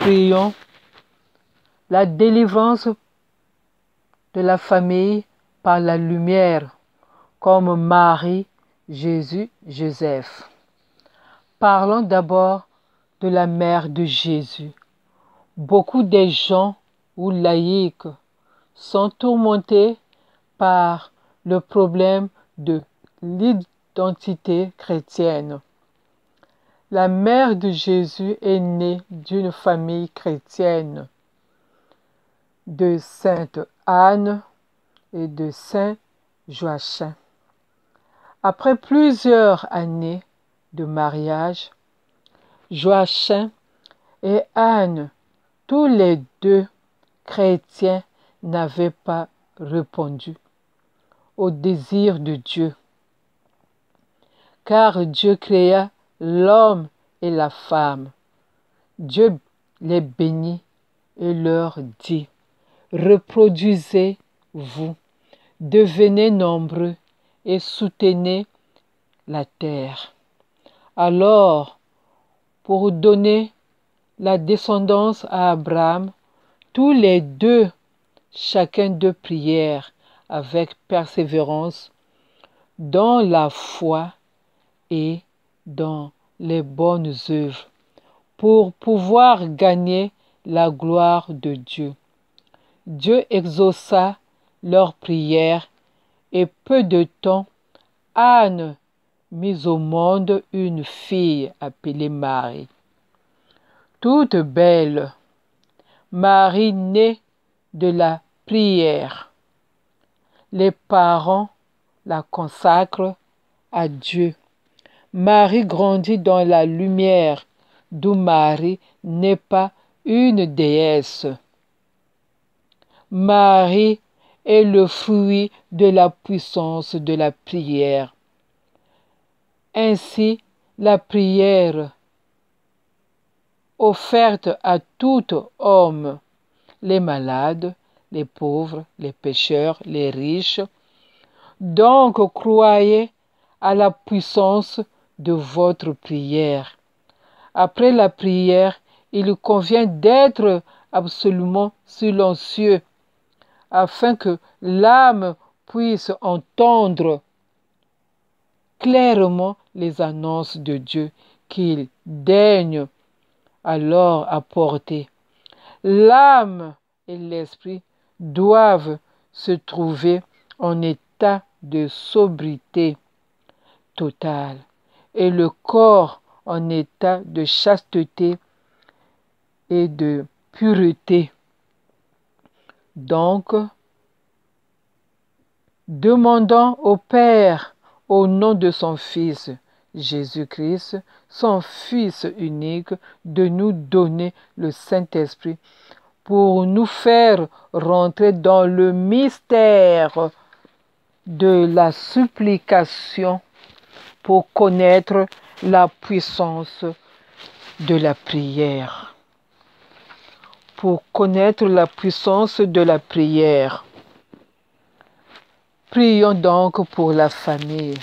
Prions la délivrance de la famille par la lumière, comme Marie, Jésus, Joseph. Parlons d'abord de la mère de Jésus. Beaucoup des gens ou laïcs sont tourmentés par le problème de l'identité chrétienne. La mère de Jésus est née d'une famille chrétienne, de Sainte Anne et de Saint Joachim. Après plusieurs années de mariage, Joachim et Anne, tous les deux chrétiens, n'avaient pas répondu au désir de Dieu, car Dieu créa l'homme et la femme. Dieu les bénit et leur dit: reproduisez-vous, devenez nombreux et soutenez la terre. Alors, pour donner la descendance à Abraham, tous les deux, chacun d'eux prièrent avec persévérance dans la foi et dans les bonnes œuvres, pour pouvoir gagner la gloire de Dieu. Dieu exauça leurs prières et peu de temps, Anne mit au monde une fille appelée Marie. Toute belle, Marie née de la prière. Les parents la consacrent à Dieu. Marie grandit dans la lumière, d'où Marie n'est pas une déesse. Marie est le fruit de la puissance de la prière. Ainsi, la prière offerte à tout homme, les malades, les pauvres, les pécheurs, les riches. Donc, croyez à la puissance de votre prière. Après la prière, il convient d'être absolument silencieux afin que l'âme puisse entendre clairement les annonces de Dieu qu'il daigne alors apporter. L'âme et l'esprit doivent se trouver en état de sobriété totale et le corps en état de chasteté et de pureté. Donc, demandons au Père, au nom de son Fils, Jésus-Christ, son Fils unique, de nous donner le Saint-Esprit pour nous faire rentrer dans le mystère de la supplication pour connaître la puissance de la prière. Pour connaître la puissance de la prière. Prions donc pour la famille.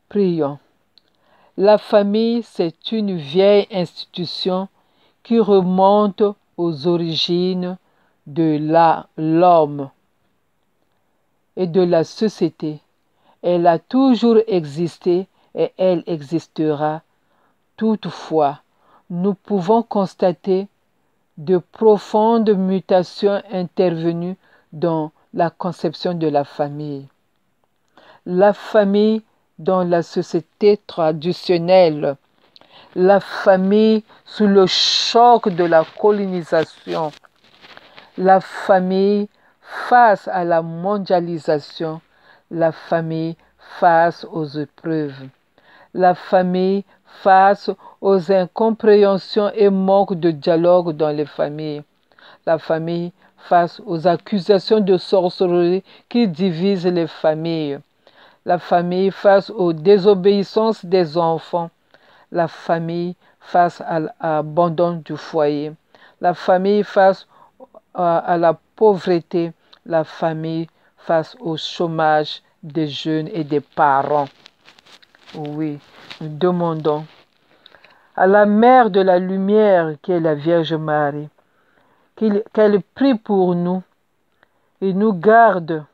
Prions. La famille, c'est une vieille institution qui remonte aux origines de l'homme et de la société. Elle a toujours existé et elle existera. Toutefois, nous pouvons constater de profondes mutations intervenues dans la conception de la famille. La famille dans la société traditionnelle, la famille sous le choc de la colonisation, la famille face à la mondialisation, la famille face aux épreuves, la famille face aux incompréhensions et manque de dialogue dans les familles, la famille face aux accusations de sorcellerie qui divisent les familles, la famille face aux désobéissances des enfants, la famille face à l'abandon du foyer, la famille face à la pauvreté, la famille face au chômage des jeunes et des parents. Oui, nous demandons à la mère de la lumière qui est la Vierge Marie, qu'elle prie pour nous et nous garde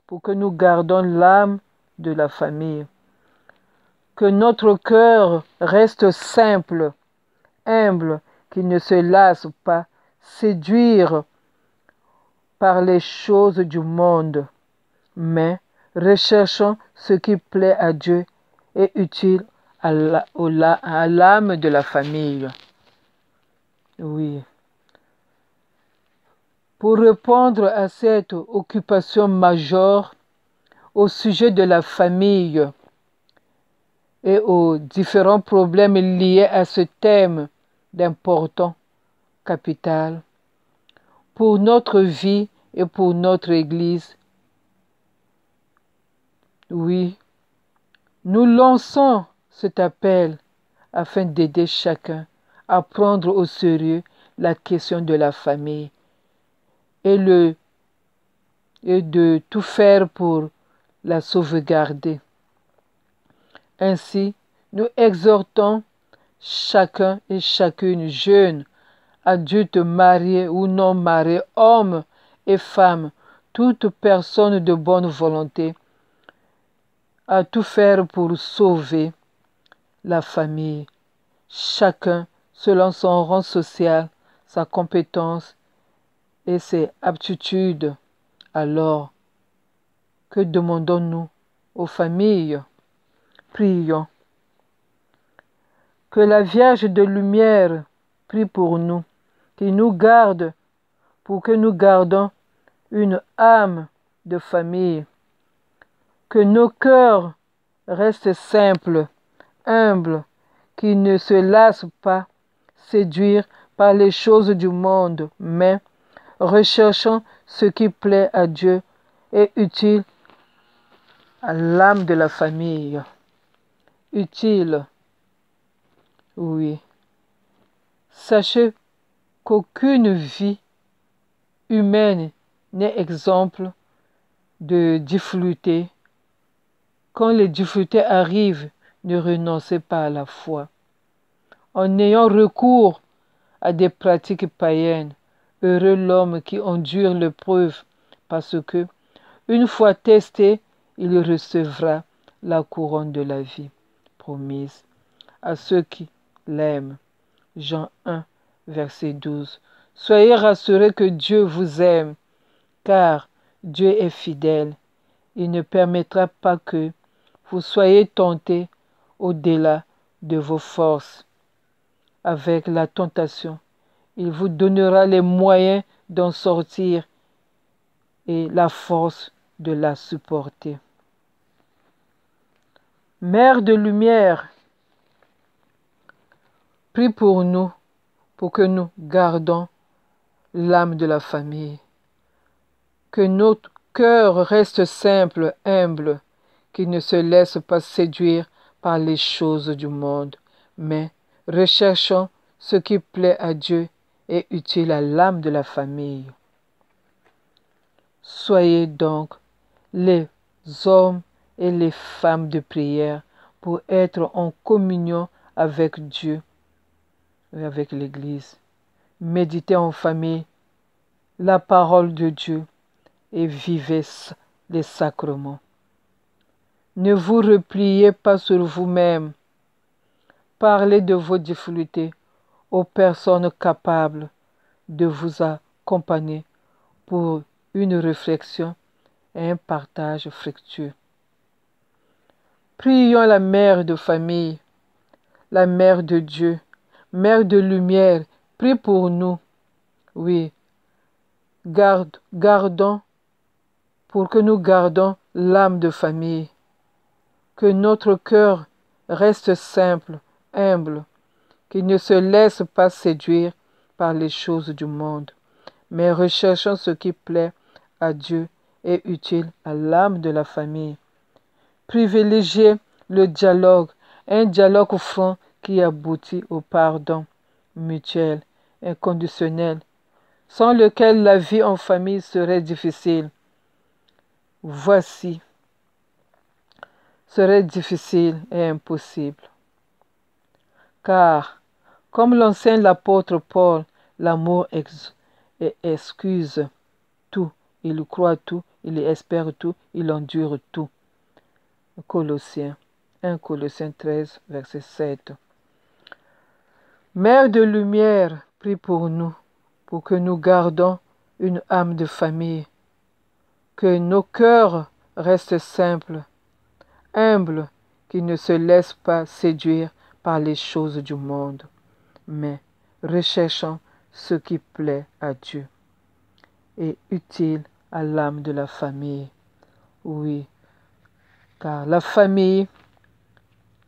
pour que nous gardons l'âme de la famille. Que notre cœur reste simple, humble, qu'il ne se lasse pas séduire par les choses du monde, mais recherchons ce qui plaît à Dieu et utile à l'âme de la famille. Oui. Pour répondre à cette occupation majeure au sujet de la famille et aux différents problèmes liés à ce thème d'important capital pour notre vie et pour notre Église, oui, nous lançons cet appel afin d'aider chacun à prendre au sérieux la question de la famille et de tout faire pour la sauvegarder. Ainsi, nous exhortons chacun et chacune, jeune, adulte, marié ou non marié, homme et femme, toute personne de bonne volonté, à tout faire pour sauver la famille, chacun selon son rang social, sa compétence et ses aptitudes. Alors, que demandons-nous aux familles? Prions. Que la Vierge de lumière prie pour nous, qu'il nous garde pour que nous gardons une âme de famille. Que nos cœurs restent simples, humbles, qu'ils ne se lassent pas séduire par les choses du monde, mais recherchant ce qui plaît à Dieu et utile à l'âme de la famille. Utile, oui. Sachez qu'aucune vie humaine n'est exemple de difficulté. Quand les difficultés arrivent, ne renoncez pas à la foi. En ayant recours à des pratiques païennes, heureux l'homme qui endure l'épreuve, parce que, une fois testé, il recevra la couronne de la vie promise à ceux qui l'aiment. Jean 1, verset 12. Soyez rassurés que Dieu vous aime, car Dieu est fidèle. Il ne permettra pas que vous soyez tentés au-delà de vos forces. Avec la tentation, il vous donnera les moyens d'en sortir et la force de la supporter. Mère de lumière, prie pour nous, pour que nous gardons l'âme de la famille. Que notre cœur reste simple, humble, qu'il ne se laisse pas séduire par les choses du monde, mais recherchons ce qui plaît à Dieu et utile à l'âme de la famille. Soyez donc les hommes et les femmes de prière pour être en communion avec Dieu et avec l'Église. Méditez en famille la parole de Dieu et vivez les sacrements. Ne vous repliez pas sur vous-même. Parlez de vos difficultés aux personnes capables de vous accompagner pour une réflexion et un partage fructueux. Prions la mère de famille, la mère de Dieu, mère de lumière, prie pour nous. Oui, gardons pour que nous gardons l'âme de famille. Que notre cœur reste simple, humble, qu'il ne se laisse pas séduire par les choses du monde, mais recherchons ce qui plaît à Dieu et utile à l'âme de la famille. Privilégiez le dialogue, un dialogue franc qui aboutit au pardon mutuel, inconditionnel, sans lequel la vie en famille serait difficile. Voici, serait difficile et impossible. Car Comme l'enseigne l'apôtre Paul, l'amour excuse tout, il croit tout, il espère tout, il endure tout. Colossiens 1 Colossiens 13, verset 7. Mère de lumière, prie pour nous, pour que nous gardons une âme de famille, que nos cœurs restent simples, humbles, qui ne se laissent pas séduire par les choses du monde, mais recherchant ce qui plaît à Dieu et utile à l'âme de la famille. Oui, car la famille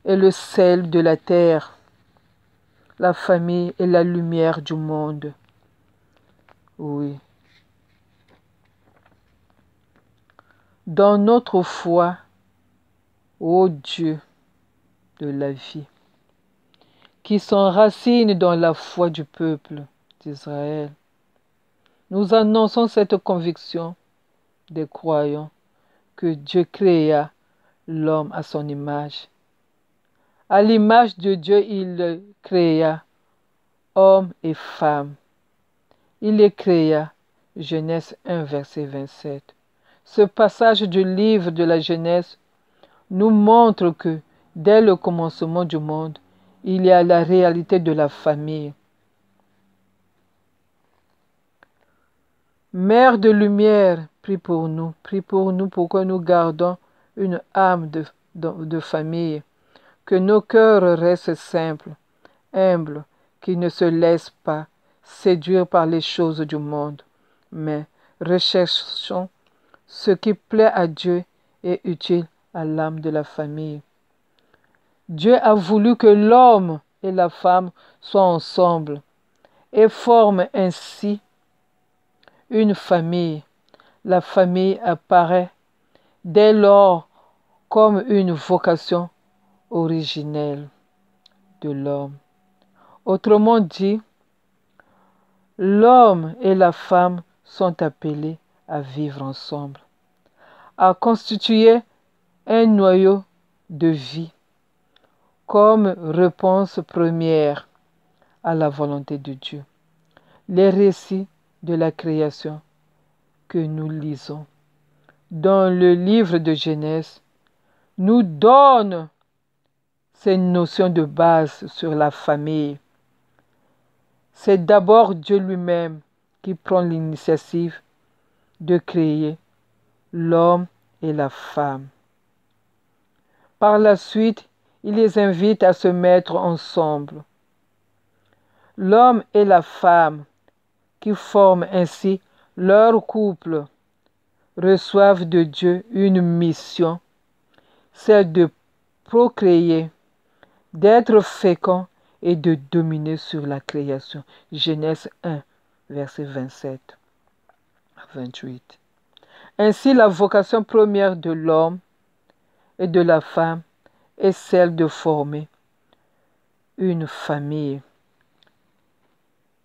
est le sel de la terre. La famille est la lumière du monde. Oui. Dans notre foi, ô Dieu de la vie, qui s'enracine dans la foi du peuple d'Israël, nous annonçons cette conviction des croyants que Dieu créa l'homme à son image. À l'image de Dieu, il le créa, homme et femme. Il les créa. Genèse 1, verset 27. Ce passage du livre de la Genèse nous montre que, dès le commencement du monde, il y a la réalité de la famille. Mère de lumière, prie pour nous pour que nous gardons une âme de famille, que nos cœurs restent simples, humbles, qui ne se laissent pas séduire par les choses du monde, mais recherchons ce qui plaît à Dieu et utile à l'âme de la famille. Dieu a voulu que l'homme et la femme soient ensemble et forment ainsi une famille. La famille apparaît dès lors comme une vocation originelle de l'homme. Autrement dit, l'homme et la femme sont appelés à vivre ensemble, à constituer un noyau de vie comme réponse première à la volonté de Dieu. Les récits de la création que nous lisons dans le livre de Genèse nous donnent ces notions de base sur la famille. C'est d'abord Dieu lui-même qui prend l'initiative de créer l'homme et la femme. Par la suite, il les invite à se mettre ensemble. L'homme et la femme, qui forment ainsi leur couple, reçoivent de Dieu une mission, celle de procréer, d'être fécond et de dominer sur la création. Genèse 1, verset 27 à 28. Ainsi, la vocation première de l'homme et de la femme est celle de former une famille.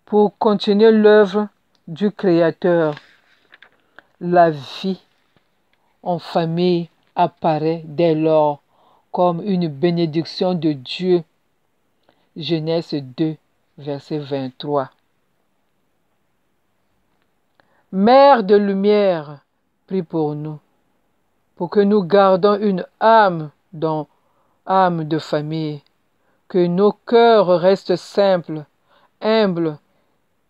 Pour continuer l'œuvre du Créateur, la vie en famille apparaît dès lors comme une bénédiction de Dieu. Genèse 2, verset 23. Mère de lumière, prie pour nous, pour que nous gardons une âme de famille, que nos cœurs restent simples, humbles,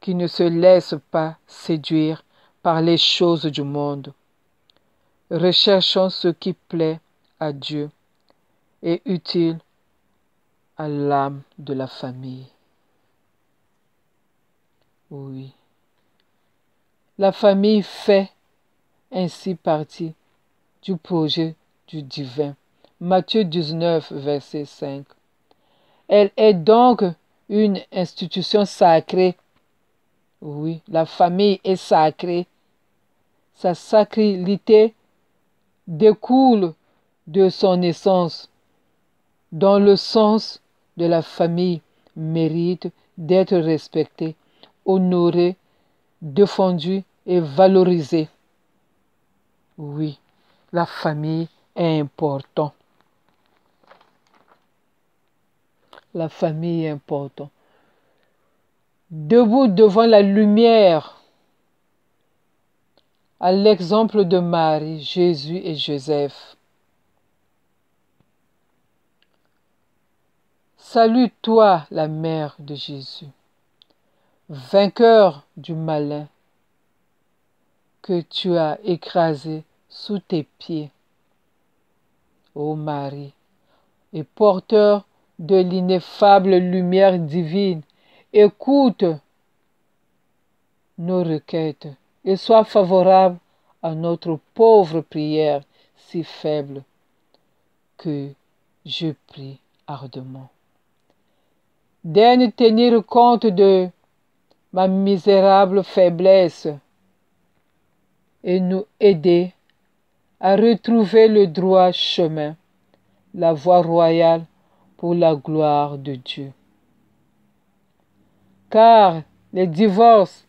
qui ne se laissent pas séduire par les choses du monde. Recherchons ce qui plaît à Dieu et utile à l'âme de la famille. Oui. La famille fait ainsi partie du projet du divin. Matthieu 19, verset 5. Elle est donc une institution sacrée. Oui, la famille est sacrée. Sa sacralité découle de son essence, dans le sens de la famille mérite d'être respectée, honorée, défendue et valorisée. Oui, la famille est importante. La famille est importante. debout devant la lumière, à l'exemple de Marie, Jésus et Joseph. Salue-toi, la mère de Jésus, vainqueur du malin que tu as écrasé sous tes pieds, ô Marie, et porteur de l'ineffable lumière divine. Écoute nos requêtes et sois favorable à notre pauvre prière si faible que je prie ardemment. Daigne tenir compte de ma misérable faiblesse et nous aider à retrouver le droit chemin, la voie royale pour la gloire de Dieu. Car les divorces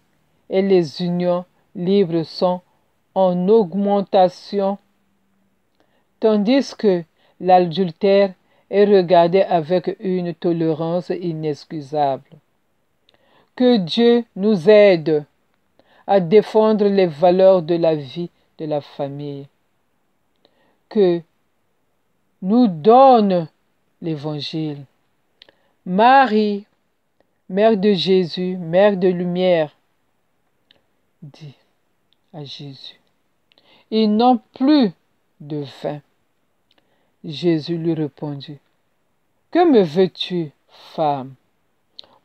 et les unions libres sont en augmentation, tandis que l'adultère est regardé avec une tolérance inexcusable. Que Dieu nous aide à défendre les valeurs de la vie de la famille. Que nous donne l'Évangile. Marie, Mère de Jésus, Mère de lumière, dit à Jésus, ils n'ont plus de vin. Jésus lui répondit, que me veux-tu, femme?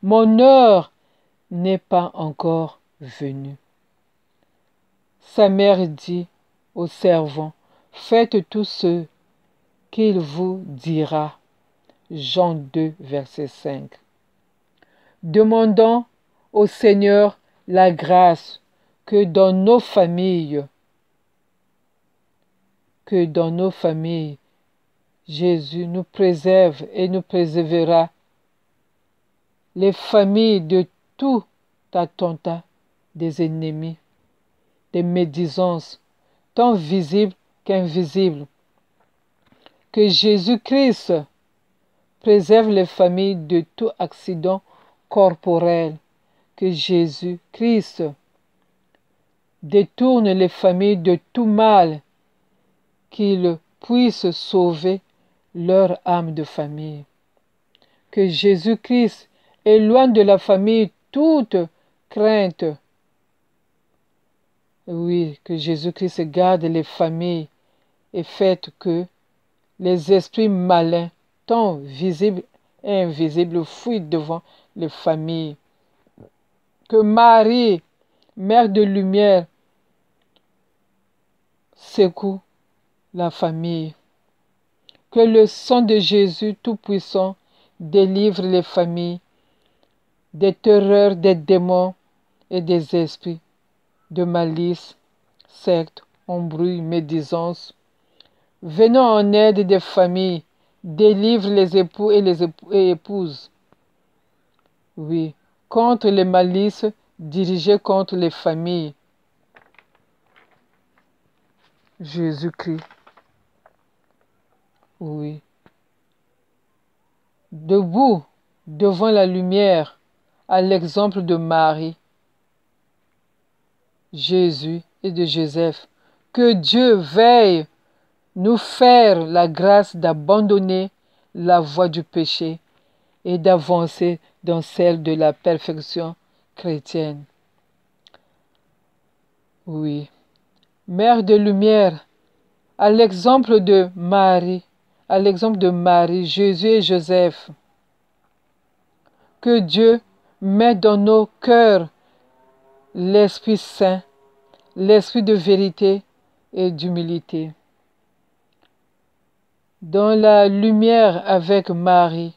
Mon heure n'est pas encore venue. Sa mère dit au servant, faites tout ce qu'il vous dira. Jean 2, verset 5. Demandons au Seigneur la grâce que dans nos familles, Jésus nous préserve et nous préservera les familles de tout attentat des ennemis, des médisances, tant visibles qu'invisibles. Que Jésus-Christ préserve les familles de tout accident corporel. Que Jésus-Christ détourne les familles de tout mal, qu'il puisse sauver leur âme de famille. Que Jésus-Christ éloigne de la famille toute crainte. Oui, que Jésus-Christ garde les familles et fait que les esprits malins, tant visibles et invisibles, fuient devant les familles. Que Marie, Mère de lumière, secoue la famille. Que le sang de Jésus Tout-Puissant délivre les familles des terreurs des démons et des esprits, de malice, secte, embrouille, médisance. Venons en aide des familles, délivre les époux et les épouses. Oui, contre les malices dirigées contre les familles. Jésus-Christ. Oui. Debout devant la lumière, à l'exemple de Marie, Jésus et de Joseph, que Dieu veille nous faire la grâce d'abandonner la voie du péché et d'avancer dans celle de la perfection chrétienne. Oui. Mère de lumière, à l'exemple de Marie, Jésus et Joseph, que Dieu met dans nos cœurs l'Esprit Saint, l'Esprit de vérité et d'humilité. Dans la lumière avec Marie,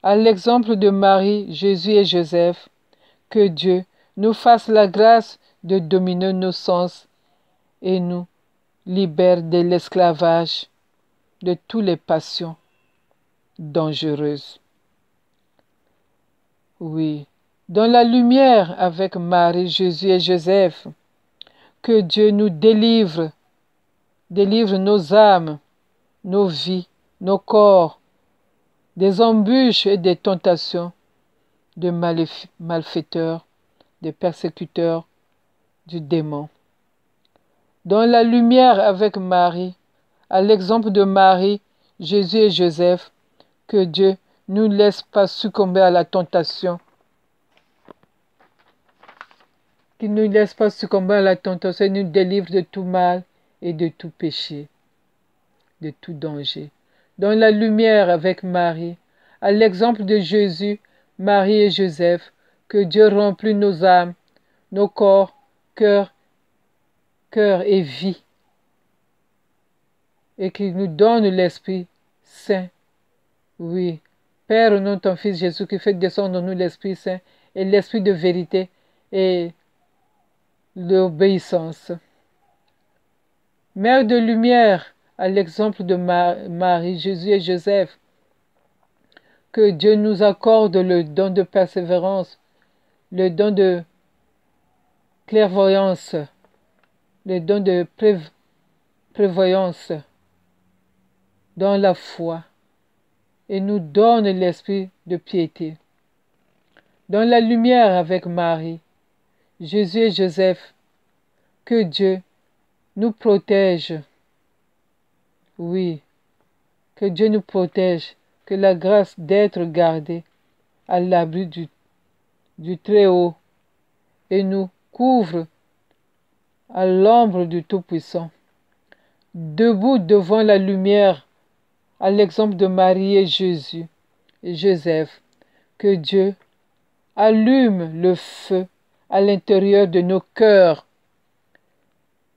à l'exemple de Marie, Jésus et Joseph, que Dieu nous fasse la grâce de dominer nos sens et nous libère de l'esclavage de toutes les passions dangereuses. Oui, dans la lumière avec Marie, Jésus et Joseph, que Dieu nous délivre nos âmes, nos vies, nos corps, des embûches et des tentations de malfaiteurs, des persécuteurs du démon. Dans la lumière avec Marie, à l'exemple de Marie, Jésus et Joseph, que Dieu ne nous laisse pas succomber à la tentation, qu'il ne nous laisse pas succomber à la tentation et nous délivre de tout mal et de tout péché, de tout danger. Dans la lumière avec Marie, à l'exemple de Jésus, Marie et Joseph, que Dieu remplit nos âmes, nos corps, cœur et vie, et qu'il nous donne l'Esprit Saint. Oui, Père, au nom de ton Fils Jésus, qui fait descendre en nous l'Esprit Saint et l'Esprit de vérité et l'obéissance. Mère de lumière, à l'exemple de Marie, Jésus et Joseph, que Dieu nous accorde le don de persévérance, le don de clairvoyance, le don de prévoyance dans la foi et nous donne l'esprit de piété. Dans la lumière avec Marie, Jésus et Joseph, que Dieu nous protège. Oui, que Dieu nous protège, que la grâce d'être gardés à l'abri du Très-Haut et nous couvre à l'ombre du Tout-Puissant. Debout devant la lumière, à l'exemple de Marie et Jésus et Joseph, que Dieu allume le feu à l'intérieur de nos cœurs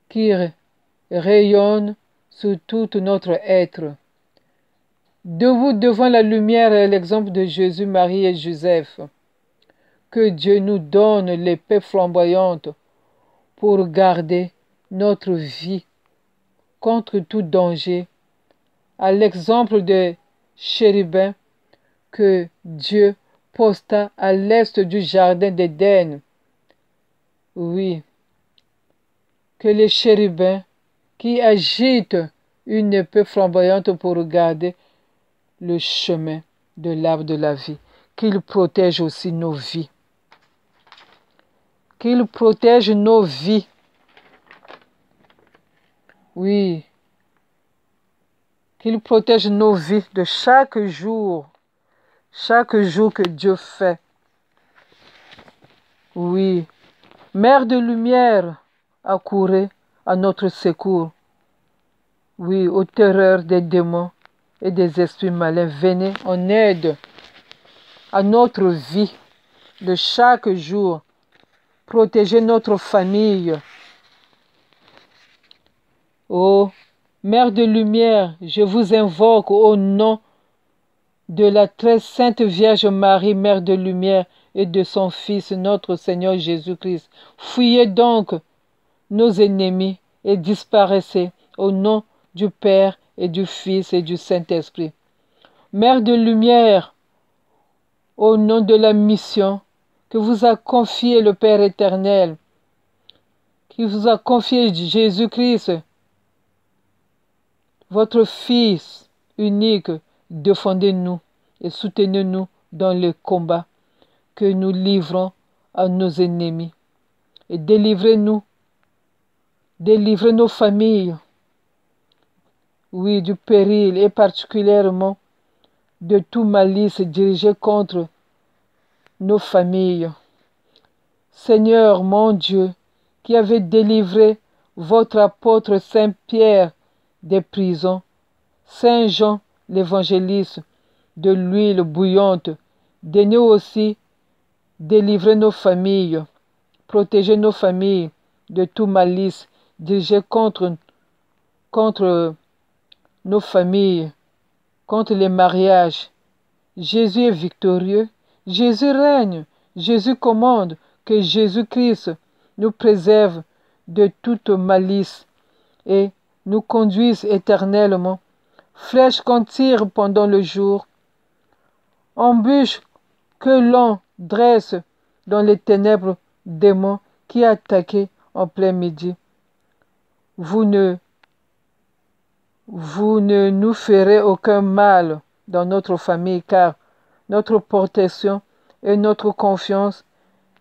qui rayonne sur tout notre être. Debout devant la lumière à l'exemple de Jésus, Marie et Joseph, que Dieu nous donne l'épée flamboyante pour garder notre vie contre tout danger, à l'exemple des chérubins que Dieu posta à l'est du jardin d'Éden. Oui, que les chérubins qui agitent une épée flamboyante pour garder le chemin de l'arbre de la vie, qu'il protège aussi nos vies. Qu'il protège nos vies. Oui, qu'il protège nos vies de chaque jour que Dieu fait. Oui, Mère de lumière, accourez à notre secours. Oui, aux terreurs des démons et des esprits malins, venez en aide à notre vie de chaque jour. Protégez notre famille. Ô Mère de lumière, je vous invoque au nom de la très sainte Vierge Marie, Mère de lumière, et de son Fils, notre Seigneur Jésus-Christ. Fuyez donc nos ennemis et disparaissez au nom du Père et du Fils et du Saint-Esprit. Mère de lumière, au nom de la mission que vous a confiée le Père éternel, qui vous a confié Jésus-Christ, votre Fils unique, défendez-nous et soutenez-nous dans le combat que nous livrons à nos ennemis. Et délivrez-nous, délivrez nos familles, oui, du péril et particulièrement de tout malice dirigé contre nos familles. Seigneur mon Dieu, qui avez délivré votre apôtre Saint Pierre des prisons, Saint Jean l'évangéliste de l'huile bouillante, daignez aussi délivrer nos familles, protéger nos familles de tout malice dirigé contre nos familles, contre les mariages. Jésus est victorieux, Jésus règne, Jésus commande, que Jésus-Christ nous préserve de toute malice et nous conduise éternellement. Flèche qu'on tire pendant le jour, embûche que l'on dresse dans les ténèbres, démons qui attaquaient en plein midi. Vous ne nous ferez aucun mal dans notre famille, car notre protection et notre confiance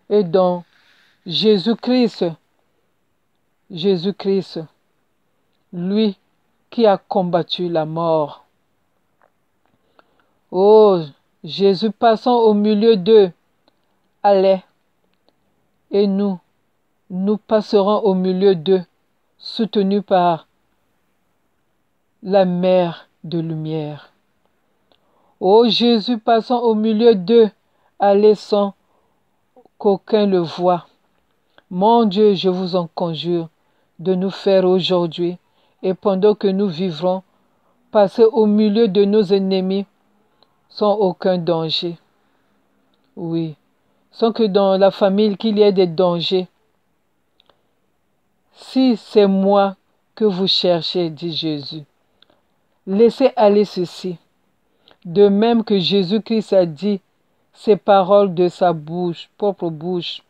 est dans Jésus-Christ. Jésus-Christ, lui qui a combattu la mort. Oh, Jésus passant au milieu d'eux, allez, et nous passerons au milieu d'eux, soutenus par la mer de lumière. Ô Jésus passant au milieu d'eux, allez sans qu'aucun le voie. Mon Dieu, je vous en conjure de nous faire aujourd'hui, et pendant que nous vivrons, passer au milieu de nos ennemis sans aucun danger. Oui, sans que dans la famille qu'il y ait des dangers. Si c'est moi que vous cherchez, dit Jésus, laissez aller ceci. De même que Jésus-Christ a dit ces paroles de sa bouche, propre bouche,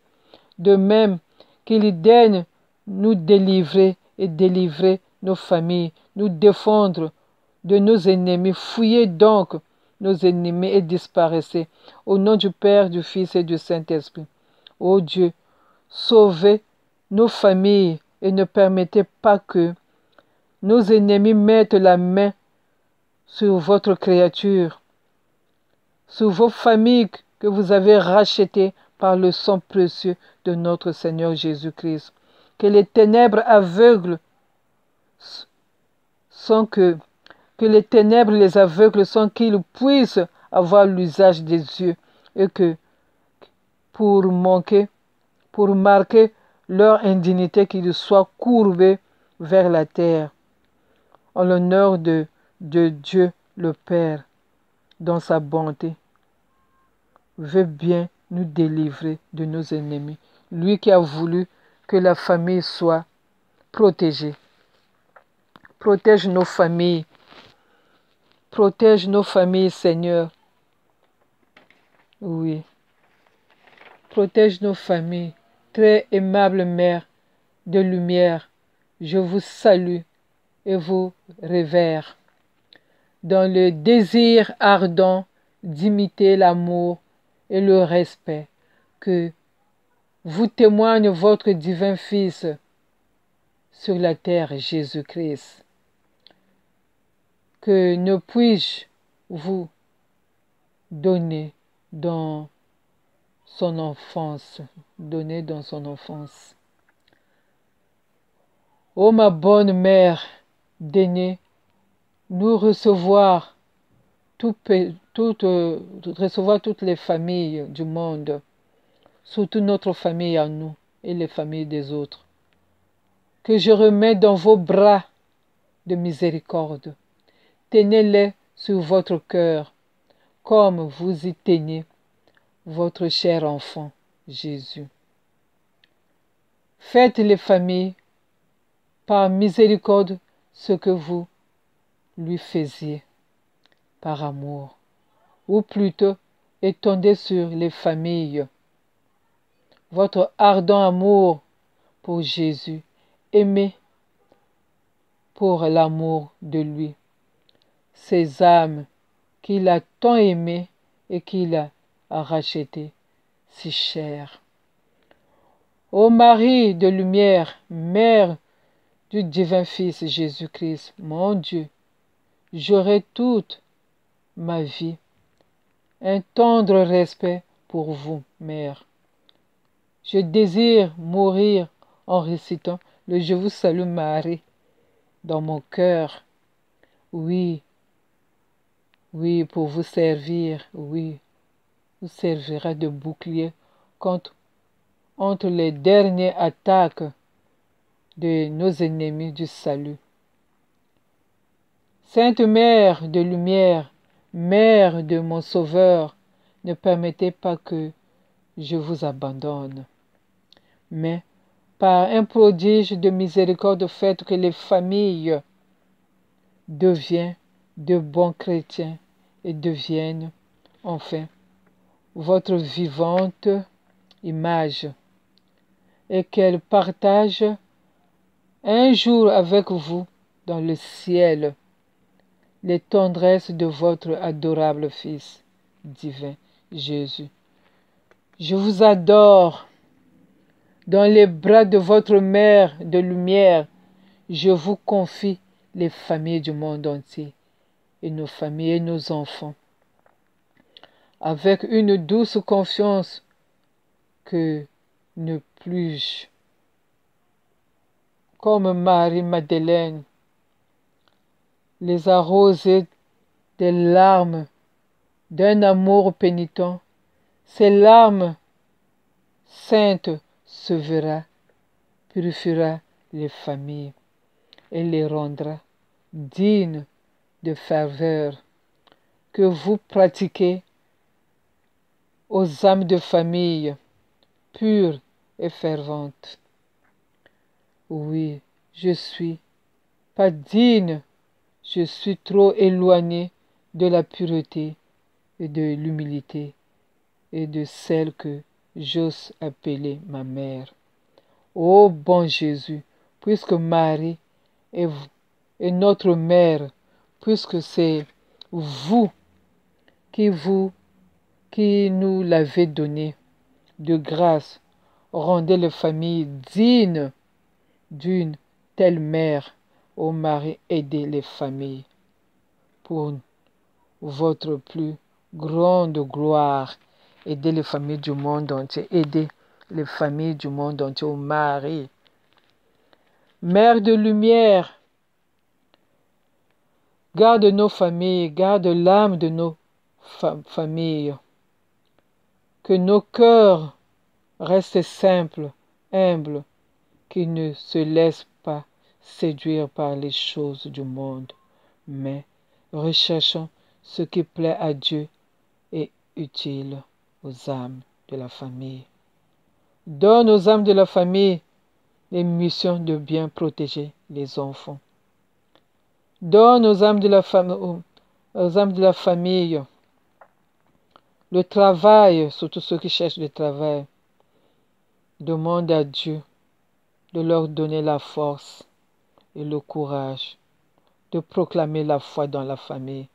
de même qu'il daigne nous délivrer et délivrer nos familles, nous défendre de nos ennemis. Fuyez donc nos ennemis et disparaissez. Au nom du Père, du Fils et du Saint-Esprit. Ô Dieu, sauvez nos familles et ne permettez pas que nos ennemis mettent la main sur votre créature, sur vos familles que vous avez rachetées par le sang précieux de notre Seigneur Jésus-Christ. Que les ténèbres aveuglent sans que les ténèbres les aveuglent sans qu'ils puissent avoir l'usage des yeux et que pour marquer leur indignité, qu'ils soient courbés vers la terre. En l'honneur de Dieu le Père, dans sa bonté, veut bien nous délivrer de nos ennemis. Lui qui a voulu que la famille soit protégée. Protège nos familles. Protège nos familles, Seigneur. Oui. Protège nos familles. Très aimable Mère de lumière, je vous salue et vous révère. Dans le désir ardent d'imiter l'amour et le respect que vous témoigne votre divin Fils sur la terre, Jésus-Christ. Que ne puis-je vous donner dans son enfance, Ô ma bonne mère, daignez nous recevoir recevoir toutes les familles du monde, surtout notre famille à nous et les familles des autres, que je remets dans vos bras de miséricorde. Tenez-les sur votre cœur, comme vous y tenez votre cher enfant, Jésus. Faites les familles par miséricorde ce que vous lui faisiez par amour, ou plutôt étendez sur les familles votre ardent amour pour Jésus, aimé pour l'amour de lui, ces âmes qu'il a tant aimées et qu'il a rachetées si chères. Ô Marie de lumière, Mère du divin Fils Jésus-Christ, mon Dieu, j'aurai toute ma vie un tendre respect pour vous, Mère. Je désire mourir en récitant le Je vous salue Marie dans mon cœur. Oui, oui, pour vous servir, oui, vous servira de bouclier entre les dernières attaques de nos ennemis du salut. Sainte Mère de lumière, Mère de mon Sauveur, ne permettez pas que je vous abandonne. Mais, par un prodige de miséricorde, faites que les familles deviennent de bons chrétiens et deviennent, enfin, votre vivante image, et qu'elles partagent un jour avec vous dans le ciel les tendresses de votre adorable Fils divin, Jésus. Je vous adore. Dans les bras de votre mère de lumière, je vous confie les familles du monde entier et nos familles et nos enfants, avec une douce confiance que ne plus, comme Marie-Madeleine, les arroser des larmes d'un amour pénitent. Ces larmes saintes sauvera, purifiera les familles et les rendra dignes de faveur que vous pratiquez aux âmes de famille pures et ferventes. Oui, je suis pas digne, je suis trop éloigné de la pureté et de l'humilité et de celle que j'ose appeler ma mère. Ô bon Jésus, puisque Marie est, est notre mère, puisque c'est vous vous qui nous l'avez donnée de grâce, rendez les familles dignes d'une telle mère. Ô Marie, aidez les familles pour votre plus grande gloire. Aidez les familles du monde entier. Aidez les familles du monde entier. Ô Marie, Mère de lumière, garde nos familles, garde l'âme de nos familles. Que nos cœurs restent simples, humbles, qui ne se laissent pas séduire par les choses du monde, mais recherchons ce qui plaît à Dieu et utile aux âmes de la famille. Donne aux âmes de la famille les missions de bien protéger les enfants. Donne aux âmes de la famille le travail, surtout ceux qui cherchent le travail. Demande à Dieu de leur donner la force et le courage de proclamer la foi dans la famille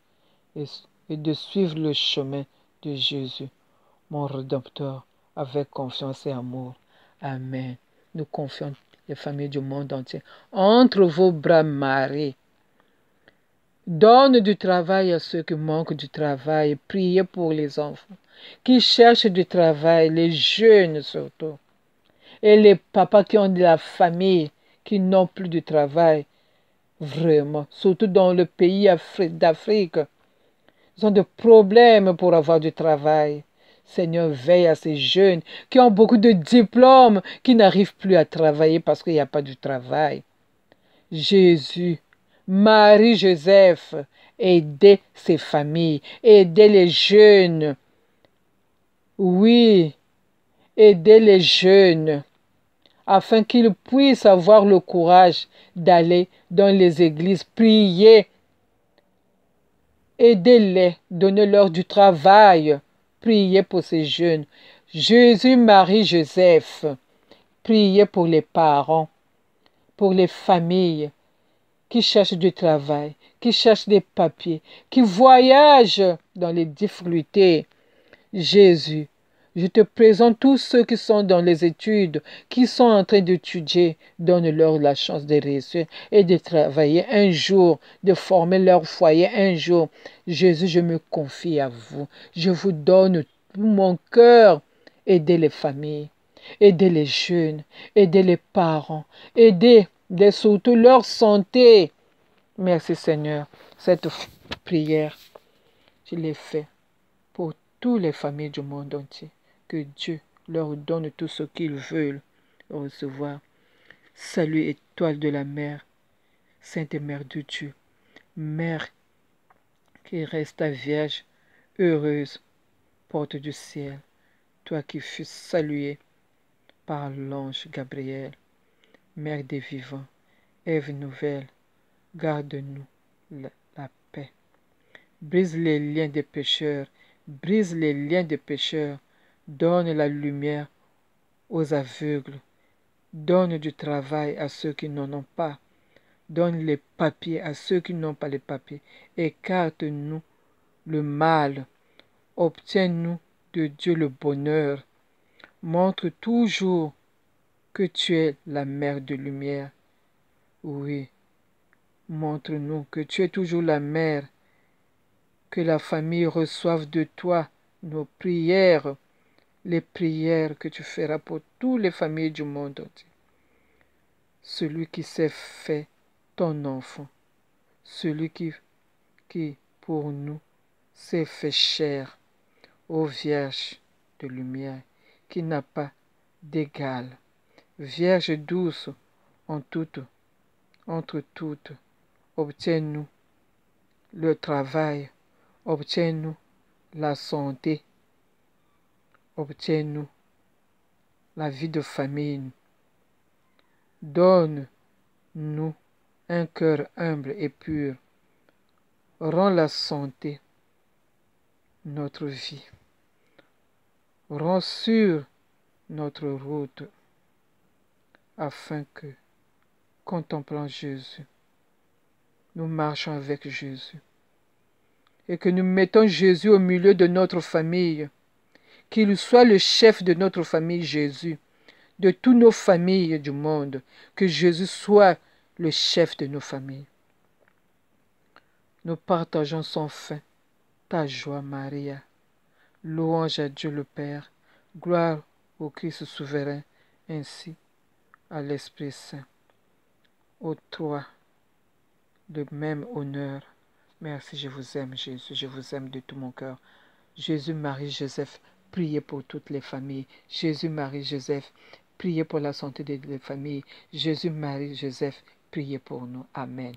et de suivre le chemin de Jésus, mon Rédempteur, avec confiance et amour. Amen. Nous confions les familles du monde entier entre vos bras, Marie. Donne du travail à ceux qui manquent du travail. Priez pour les enfants qui cherchent du travail, les jeunes surtout. Et les papas qui ont de la famille, qui n'ont plus de travail. Vraiment, surtout dans le pays d'Afrique. Ils ont des problèmes pour avoir du travail. Seigneur, veille à ces jeunes qui ont beaucoup de diplômes, qui n'arrivent plus à travailler parce qu'il n'y a pas de travail. Jésus, Marie, Joseph, aidez ces familles, aidez les jeunes. Oui, aidez les jeunes afin qu'ils puissent avoir le courage d'aller dans les églises, prier. Aidez-les, donnez-leur du travail. Priez pour ces jeunes. Jésus, Marie, Joseph, priez pour les parents, pour les familles qui cherchent du travail, qui cherchent des papiers, qui voyagent dans les difficultés. Jésus, je te présente tous ceux qui sont dans les études, qui sont en train d'étudier. Donne-leur la chance de réussir et de travailler un jour, de former leur foyer un jour. Jésus, je me confie à vous. Je vous donne tout mon cœur. Aidez les familles, aidez les jeunes, aidez les parents, aidez surtout leur santé. Merci Seigneur. Cette prière, je l'ai faite pour toutes les familles du monde entier. Que Dieu leur donne tout ce qu'ils veulent recevoir. Salut étoile de la mer, Sainte Mère de Dieu, Mère qui reste vierge, heureuse, porte du ciel, toi qui fus saluée par l'ange Gabriel, Mère des vivants, Ève nouvelle, garde-nous la paix. Brise les liens des pécheurs, brise les liens des pécheurs, donne la lumière aux aveugles, donne du travail à ceux qui n'en ont pas, donne les papiers à ceux qui n'ont pas les papiers, écarte-nous le mal, obtiens-nous de Dieu le bonheur, Montre toujours que tu es la mère de lumière. Oui, montre-nous que tu es toujours la mère, que la famille reçoive de toi nos prières, les prières que tu feras pour toutes les familles du monde entier. Celui qui s'est fait ton enfant, celui qui pour nous s'est fait chair, ô Vierge de lumière, qui n'a pas d'égal, Vierge douce en toutes, entre toutes, obtiens-nous le travail, obtiens-nous la santé, obtiens-nous la vie de famille. Donne-nous un cœur humble et pur. Rends la santé notre vie. Rends sûre notre route, afin que, contemplant Jésus, nous marchons avec Jésus et que nous mettons Jésus au milieu de notre famille, qu'il soit le chef de notre famille, Jésus, de toutes nos familles du monde, que Jésus soit le chef de nos familles. Nous partageons sans fin ta joie, Maria. Louange à Dieu le Père, gloire au Christ souverain, ainsi à l'Esprit Saint, aux trois, le même honneur. Merci, je vous aime, Jésus, je vous aime de tout mon cœur. Jésus, Marie, Joseph, priez pour toutes les familles. Jésus, Marie, Joseph, priez pour la santé des familles. Jésus, Marie, Joseph, priez pour nous. Amen.